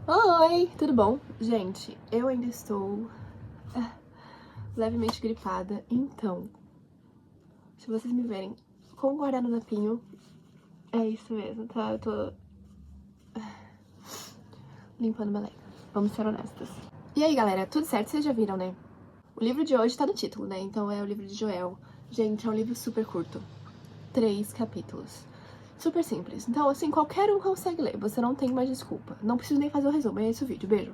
Oi, tudo bom? Gente, eu ainda estou levemente gripada, então, se vocês me verem com o guardanapinho, é isso mesmo, tá? Eu tô limpando minha lega. Vamos ser honestas. E aí, galera, tudo certo? Vocês já viram, né? O livro de hoje tá no título, né? Então é o livro de Joel. Gente, é um livro super curto. 3 capítulos. Super simples. Então, assim, qualquer um consegue ler. Você não tem mais desculpa. Não preciso nem fazer o resumo. É esse o vídeo. Beijo.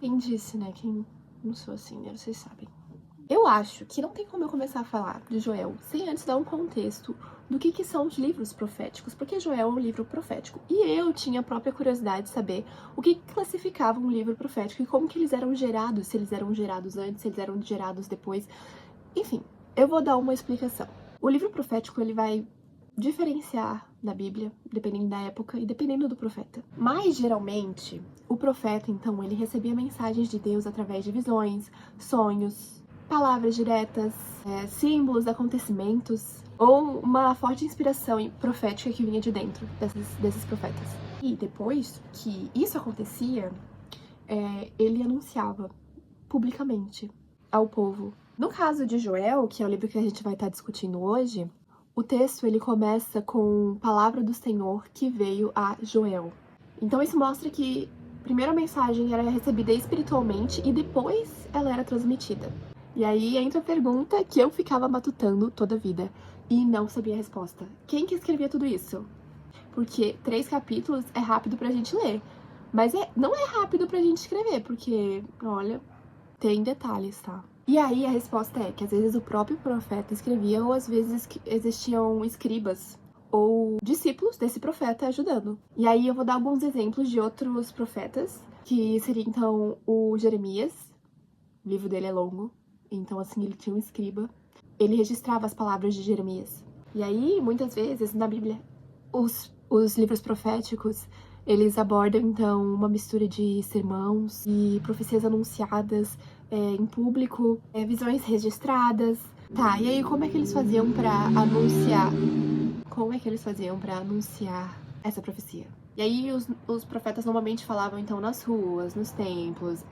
Quem disse, né? Quem não sou assim, né? Vocês sabem. Eu acho que não tem como eu começar a falar de Joel sem antes dar um contexto do que são os livros proféticos, porque Joel é um livro profético. E eu tinha a própria curiosidade de saber o que classificava um livro profético e como que eles eram gerados, se eles eram gerados antes, se eles eram gerados depois. Enfim, eu vou dar uma explicação. O livro profético, ele vai diferenciar na Bíblia, dependendo da época e dependendo do profeta. Mas, geralmente, o profeta, então, ele recebia mensagens de Deus através de visões, sonhos, palavras diretas, símbolos, acontecimentos, ou uma forte inspiração profética que vinha de dentro desses profetas. E depois que isso acontecia, ele anunciava publicamente ao povo. No caso de Joel, que é o livro que a gente vai estar discutindo hoje, o texto ele começa com palavra do Senhor que veio a Joel. Então isso mostra que primeiro a mensagem era recebida espiritualmente e depois ela era transmitida. E aí entra a pergunta que eu ficava matutando toda a vida e não sabia a resposta. Quem que escrevia tudo isso? Porque 3 capítulos é rápido pra gente ler, mas não é rápido pra gente escrever, porque, olha, tem detalhes, tá? E aí a resposta é que às vezes o próprio profeta escrevia, ou às vezes existiam escribas ou discípulos desse profeta ajudando. E aí eu vou dar alguns exemplos de outros profetas, que seria então o Jeremias. O livro dele é longo, então assim, ele tinha um escriba. Ele registrava as palavras de Jeremias. E aí, muitas vezes, na Bíblia, os livros proféticos, eles abordam, então, uma mistura de sermãos e profecias anunciadas em público, visões registradas. Tá, e aí como é que eles faziam pra anunciar? Como é que eles faziam pra anunciar essa profecia? E aí os profetas normalmente falavam, então, nas ruas, nos templos,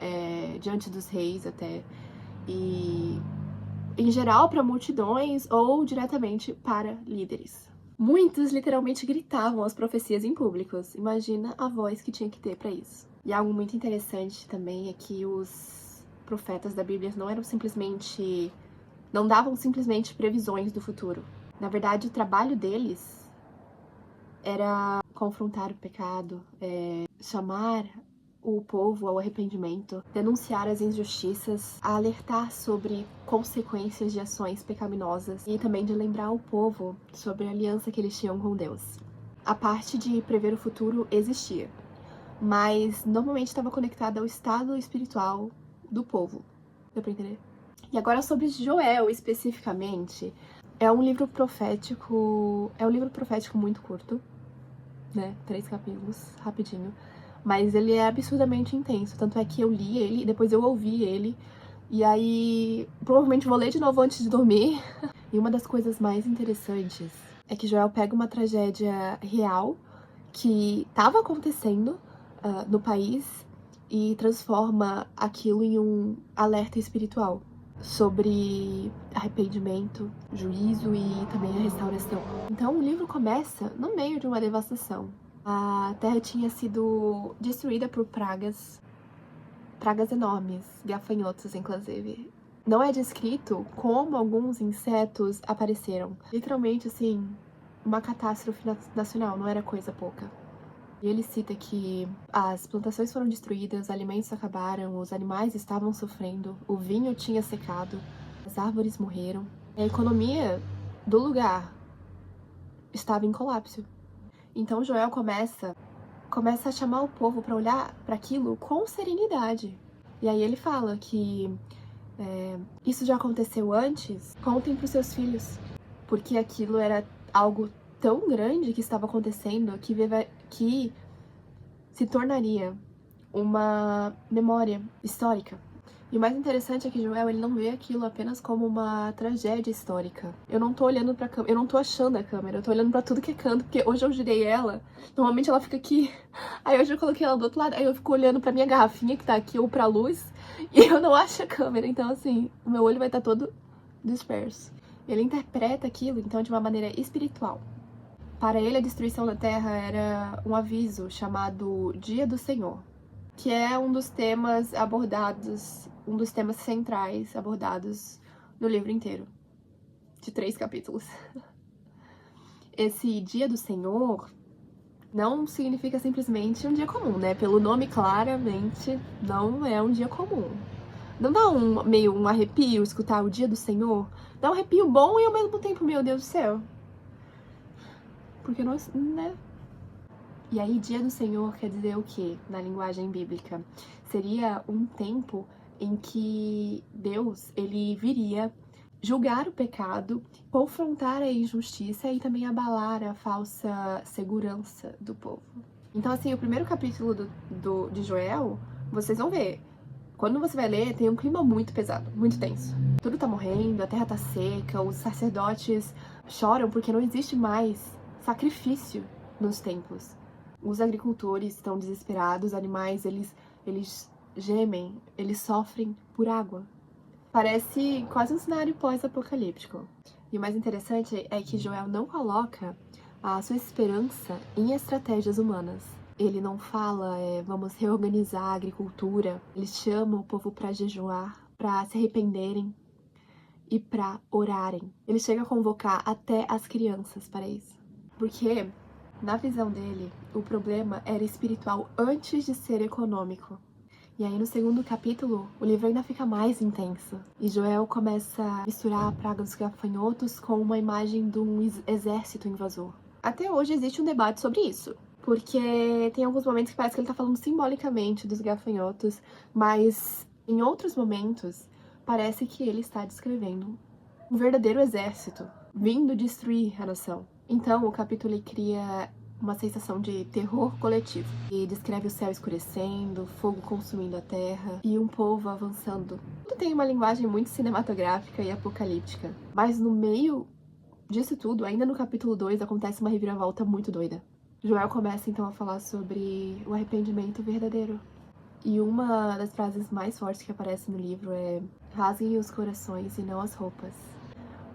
diante dos reis até, e em geral para multidões ou diretamente para líderes. Muitos literalmente gritavam as profecias em públicos. Imagina a voz que tinha que ter para isso. E algo muito interessante também é que os profetas da Bíblia não davam simplesmente previsões do futuro. Na verdade, o trabalho deles era confrontar o pecado, chamar o povo ao arrependimento, denunciar as injustiças, alertar sobre consequências de ações pecaminosas e também de lembrar o povo sobre a aliança que eles tinham com Deus. A parte de prever o futuro existia, mas normalmente estava conectada ao estado espiritual do povo. Deu pra entender? E agora sobre Joel especificamente, é um livro profético muito curto, né? 3 capítulos, rapidinho. Mas ele é absurdamente intenso, tanto é que eu li ele, depois eu ouvi ele, e aí provavelmente vou ler de novo antes de dormir. E uma das coisas mais interessantes é que Joel pega uma tragédia real que estava acontecendo no país e transforma aquilo em um alerta espiritual sobre arrependimento, juízo e também a restauração. Então o livro começa no meio de uma devastação. A terra tinha sido destruída por pragas enormes, gafanhotos inclusive. Não é descrito como alguns insetos apareceram. Literalmente, assim, uma catástrofe nacional, não era coisa pouca. E ele cita que as plantações foram destruídas, os alimentos acabaram, os animais estavam sofrendo, o vinho tinha secado, as árvores morreram. A economia do lugar estava em colapso. Então Joel começa a chamar o povo para olhar para aquilo com serenidade. E aí ele fala que isso já aconteceu antes, contem para os seus filhos, porque aquilo era algo tão grande que estava acontecendo que se tornaria uma memória histórica. E o mais interessante é que Joel, ele não vê aquilo apenas como uma tragédia histórica. Eu não tô olhando pra câmera, eu não tô achando a câmera, eu tô olhando pra tudo que é canto, porque hoje eu girei ela, normalmente ela fica aqui, aí hoje eu coloquei ela do outro lado, aí eu fico olhando pra minha garrafinha que tá aqui, ou pra luz, e eu não acho a câmera, então assim, o meu olho vai estar todo disperso. Ele interpreta aquilo, então, de uma maneira espiritual. Para ele, a destruição da Terra era um aviso chamado Dia do Senhor, que é um dos temas abordados, um dos temas centrais abordados no livro inteiro, de 3 capítulos. Esse Dia do Senhor não significa simplesmente um dia comum, né? Pelo nome, claramente, não é um dia comum. Não dá meio um arrepio escutar o Dia do Senhor? Dá um arrepio bom e ao mesmo tempo, meu Deus do céu. Porque nós, né? E aí, Dia do Senhor quer dizer o quê na linguagem bíblica? Seria um tempo em que Deus, ele viria julgar o pecado, confrontar a injustiça e também abalar a falsa segurança do povo. Então, assim, o primeiro capítulo de Joel, vocês vão ver. Quando você vai ler, tem um clima muito pesado, muito tenso. Tudo tá morrendo, a terra tá seca, os sacerdotes choram porque não existe mais sacrifício nos templos. Os agricultores estão desesperados, os animais, eles gemem, eles sofrem por água. Parece quase um cenário pós-apocalíptico. E o mais interessante é que Joel não coloca a sua esperança em estratégias humanas. Ele não fala, vamos reorganizar a agricultura. Ele chama o povo para jejuar, para se arrependerem e para orarem. Ele chega a convocar até as crianças para isso. Porque, na visão dele, o problema era espiritual antes de ser econômico. E aí, no segundo capítulo, o livro ainda fica mais intenso. E Joel começa a misturar a praga dos gafanhotos com uma imagem de um exército invasor. Até hoje existe um debate sobre isso. Porque tem alguns momentos que parece que ele tá falando simbolicamente dos gafanhotos, mas em outros momentos parece que ele está descrevendo um verdadeiro exército vindo destruir a nação. Então, o capítulo cria uma sensação de terror coletivo. E descreve o céu escurecendo, fogo consumindo a terra e um povo avançando. Tudo tem uma linguagem muito cinematográfica e apocalíptica. Mas no meio disso tudo, ainda no capítulo 2, acontece uma reviravolta muito doida. Joel começa então a falar sobre o arrependimento verdadeiro. E uma das frases mais fortes que aparece no livro é: rasguem os corações e não as roupas.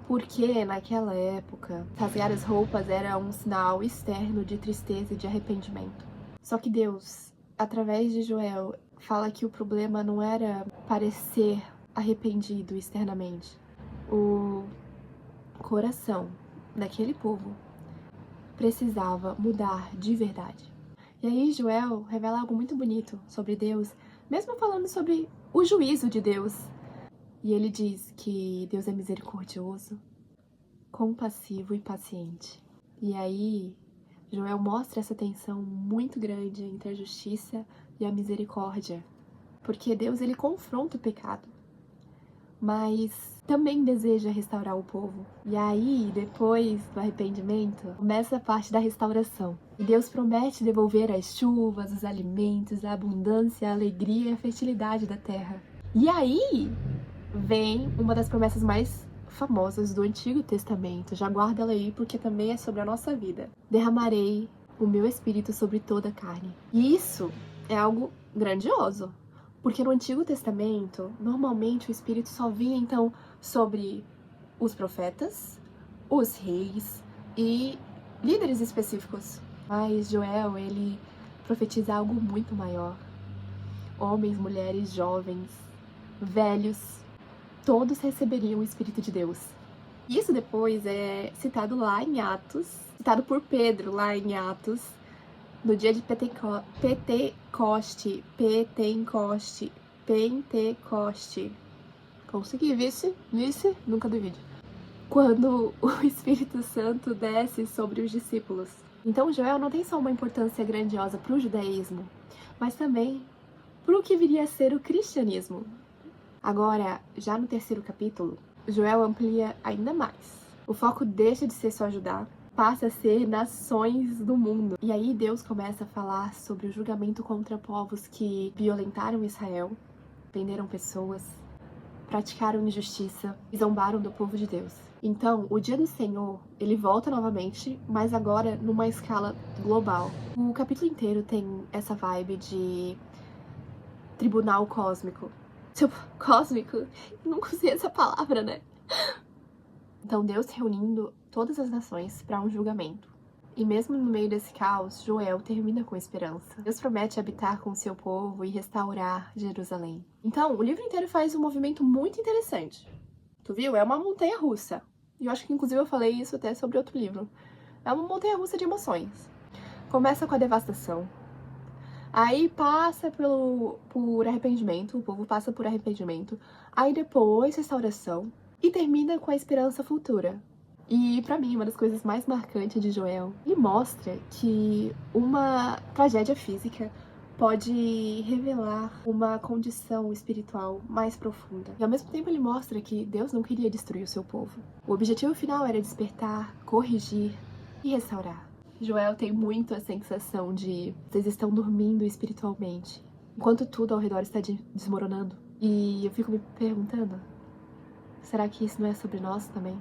Porque naquela época, rasgar as roupas era um sinal externo de tristeza e de arrependimento. Só que Deus, através de Joel, fala que o problema não era parecer arrependido externamente. O coração daquele povo precisava mudar de verdade. E aí Joel revela algo muito bonito sobre Deus, mesmo falando sobre o juízo de Deus. E ele diz que Deus é misericordioso, compassivo e paciente. E aí Joel mostra essa tensão muito grande entre a justiça e a misericórdia. Porque Deus, ele confronta o pecado, mas também deseja restaurar o povo. E aí, depois do arrependimento, começa a parte da restauração. E Deus promete devolver as chuvas, os alimentos, a abundância, a alegria e a fertilidade da terra. E aí vem uma das promessas mais famosas do Antigo Testamento. Já guarda ela aí, porque também é sobre a nossa vida. Derramarei o meu espírito sobre toda a carne. E isso é algo grandioso. Porque no Antigo Testamento, normalmente o Espírito só vinha, então, sobre os profetas, os reis e líderes específicos. Mas Joel, ele profetiza algo muito maior. Homens, mulheres, jovens, velhos, todos receberiam o Espírito de Deus. Isso depois é citado lá em Atos, citado por Pedro lá em Atos, no dia de Pentecoste. Consegui, vice? Nunca duvide. Quando o Espírito Santo desce sobre os discípulos. Então Joel não tem só uma importância grandiosa para o judaísmo, mas também para o que viria a ser o cristianismo. Agora, já no terceiro capítulo, Joel amplia ainda mais. O foco deixa de ser só Judá, passa a ser nações do mundo. E aí Deus começa a falar sobre o julgamento contra povos que violentaram Israel, prenderam pessoas, praticaram injustiça e zombaram do povo de Deus. Então, o dia do Senhor, ele volta novamente, mas agora numa escala global. O capítulo inteiro tem essa vibe de tribunal cósmico. Tipo, cósmico? Nunca usei essa palavra, né? Então, Deus reunindo todas as nações para um julgamento. E mesmo no meio desse caos, Joel termina com esperança. Deus promete habitar com o seu povo e restaurar Jerusalém. Então, o livro inteiro faz um movimento muito interessante. Tu viu? É uma montanha-russa. E eu acho que, inclusive, eu falei isso até sobre outro livro. É uma montanha-russa de emoções. Começa com a devastação. Aí passa por arrependimento, o povo passa por arrependimento. Aí depois, restauração. E termina com a esperança futura. E pra mim, uma das coisas mais marcantes de Joel, ele mostra que uma tragédia física pode revelar uma condição espiritual mais profunda. E ao mesmo tempo ele mostra que Deus não queria destruir o seu povo. O objetivo final era despertar, corrigir e restaurar. Joel tem muito a sensação de vocês estão dormindo espiritualmente, enquanto tudo ao redor está desmoronando. E eu fico me perguntando, será que isso não é sobre nós também?